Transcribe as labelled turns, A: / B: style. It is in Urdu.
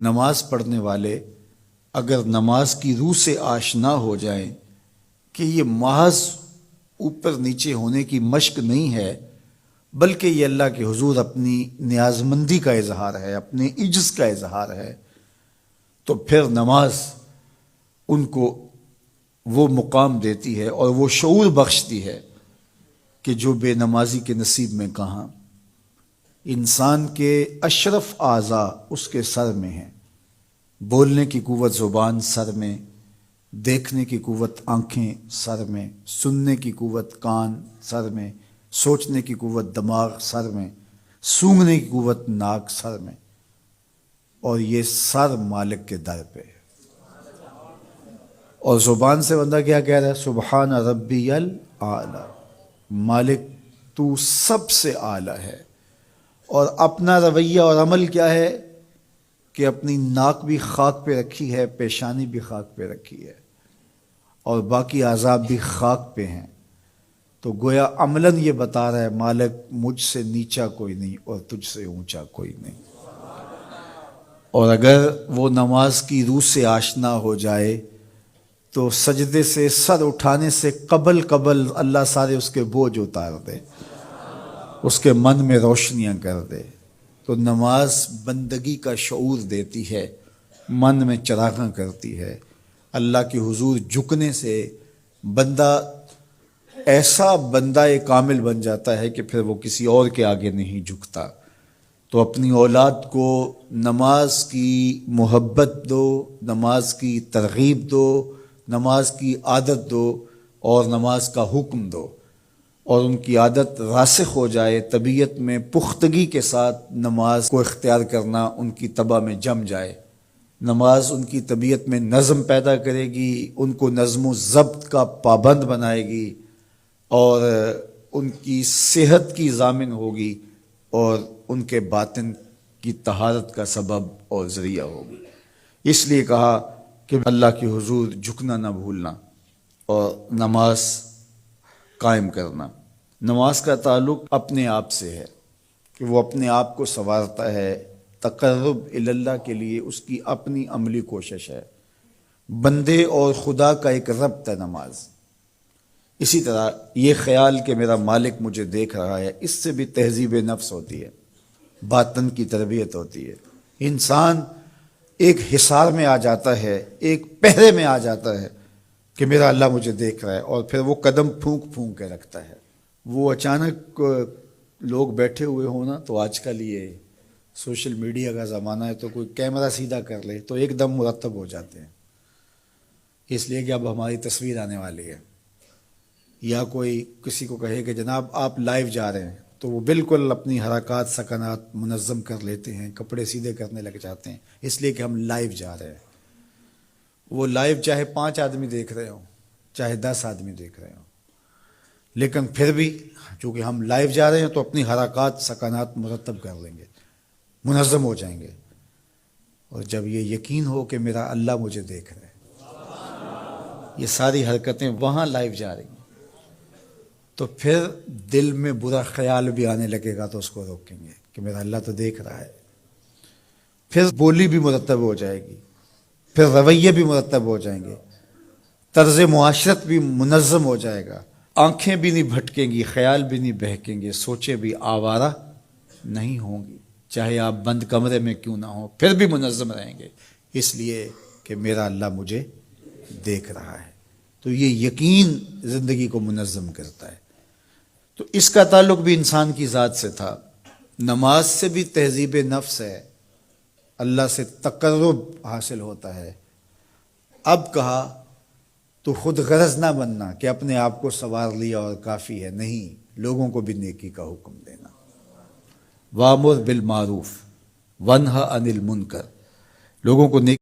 A: نماز پڑھنے والے اگر نماز کی روح سے آشنا ہو جائیں کہ یہ محض اوپر نیچے ہونے کی مشق نہیں ہے، بلکہ یہ اللہ کے حضور اپنی نیازمندی کا اظہار ہے، اپنے عجز کا اظہار ہے، تو پھر نماز ان کو وہ مقام دیتی ہے اور وہ شعور بخشتی ہے کہ جو بے نمازی کے نصیب میں کہاں۔ انسان کے اشرف اعضاء اس کے سر میں ہیں، بولنے کی قوت زبان سر میں، دیکھنے کی قوت آنکھیں سر میں، سننے کی قوت کان سر میں، سوچنے کی قوت دماغ سر میں، سونگھنے کی قوت ناک سر میں، اور یہ سر مالک کے در پہ ہے۔ اور زبان سے بندہ کیا کہہ رہا ہے؟ سبحان ربی الاعلی، مالک تو سب سے اعلیٰ ہے۔ اور اپنا رویہ اور عمل کیا ہے کہ اپنی ناک بھی خاک پہ رکھی ہے، پیشانی بھی خاک پہ رکھی ہے، اور باقی اعضاء بھی خاک پہ ہیں۔ تو گویا عملاً یہ بتا رہا ہے مالک مجھ سے نیچا کوئی نہیں اور تجھ سے اونچا کوئی نہیں۔ اور اگر وہ نماز کی روح سے آشنا ہو جائے تو سجدے سے سر اٹھانے سے قبل اللہ سارے اس کے بوجھ اتار دے، اس کے من میں روشنیاں کر دے۔ تو نماز بندگی کا شعور دیتی ہے، من میں چراغاں کرتی ہے۔ اللہ کے حضور جھکنے سے بندہ ایسا بندہ کامل بن جاتا ہے کہ پھر وہ کسی اور کے آگے نہیں جھکتا۔ تو اپنی اولاد کو نماز کی محبت دو، نماز کی ترغیب دو، نماز کی عادت دو اور نماز کا حکم دو، اور ان کی عادت راسخ ہو جائے، طبیعت میں پختگی کے ساتھ نماز کو اختیار کرنا ان کی طبع میں جم جائے۔ نماز ان کی طبیعت میں نظم پیدا کرے گی، ان کو نظم و ضبط کا پابند بنائے گی، اور ان کی صحت کی ضامن ہوگی، اور ان کے باطن کی طہارت کا سبب اور ذریعہ ہوگی۔ اس لیے کہا کہ اللہ کے حضور جھکنا نہ بھولنا اور نماز قائم کرنا۔ نماز کا تعلق اپنے آپ سے ہے کہ وہ اپنے آپ کو سنوارتا ہے، تقرب اللہ کے لیے اس کی اپنی عملی کوشش ہے۔ بندے اور خدا کا ایک ربط ہے نماز۔ اسی طرح یہ خیال کہ میرا مالک مجھے دیکھ رہا ہے، اس سے بھی تہذیب نفس ہوتی ہے، باطن کی تربیت ہوتی ہے۔ انسان ایک حصار میں آ جاتا ہے، ایک پہرے میں آ جاتا ہے کہ میرا اللہ مجھے دیکھ رہا ہے، اور پھر وہ قدم پھونک پھونک کے رکھتا ہے۔ وہ اچانک لوگ بیٹھے ہوئے ہوں نا، تو آج کل یہ سوشل میڈیا کا زمانہ ہے، تو کوئی کیمرہ سیدھا کر لے تو ایک دم مرتب ہو جاتے ہیں، اس لیے کہ اب ہماری تصویر آنے والی ہے۔ یا کوئی کسی کو کہے کہ جناب آپ لائیو جا رہے ہیں، تو وہ بالکل اپنی حرکات سکنات منظم کر لیتے ہیں، کپڑے سیدھے کرنے لگ جاتے ہیں، اس لیے کہ ہم لائیو جا رہے ہیں۔ وہ لائیو چاہے 5 آدمی دیکھ رہے ہوں، چاہے 10 آدمی دیکھ رہے ہوں، لیکن پھر بھی چونکہ ہم لائیو جا رہے ہیں تو اپنی حرکات سکنات مرتب کر لیں گے، منظم ہو جائیں گے۔ اور جب یہ یقین ہو کہ میرا اللہ مجھے دیکھ رہا ہے، یہ ساری حرکتیں وہاں لائیو جا رہی ہیں، تو پھر دل میں برا خیال بھی آنے لگے گا تو اس کو روکیں گے کہ میرا اللہ تو دیکھ رہا ہے۔ پھر بولی بھی مرتب ہو جائے گی، پھر رویے بھی مرتب ہو جائیں گے، طرز معاشرت بھی منظم ہو جائے گا، آنکھیں بھی نہیں بھٹکیں گی، خیال بھی نہیں بہکیں گے، سوچیں بھی آوارہ نہیں ہوں گی، چاہے آپ بند کمرے میں کیوں نہ ہوں، پھر بھی منظم رہیں گے، اس لیے کہ میرا اللہ مجھے دیکھ رہا ہے۔ تو یہ یقین زندگی کو منظم کرتا ہے۔ تو اس کا تعلق بھی انسان کی ذات سے تھا۔ نماز سے بھی تہذیب نفس ہے، اللہ سے تقرب حاصل ہوتا ہے۔ اب کہا تو خود غرض نہ بننا کہ اپنے آپ کو سنوار لیا اور کافی ہے، نہیں، لوگوں کو بھی نیکی کا حکم دینا۔ وَأْمُرْ بِالْمَعْرُوفِ وَانْهَ عَنِ الْمُنْکَرِ، لوگوں کو نیکی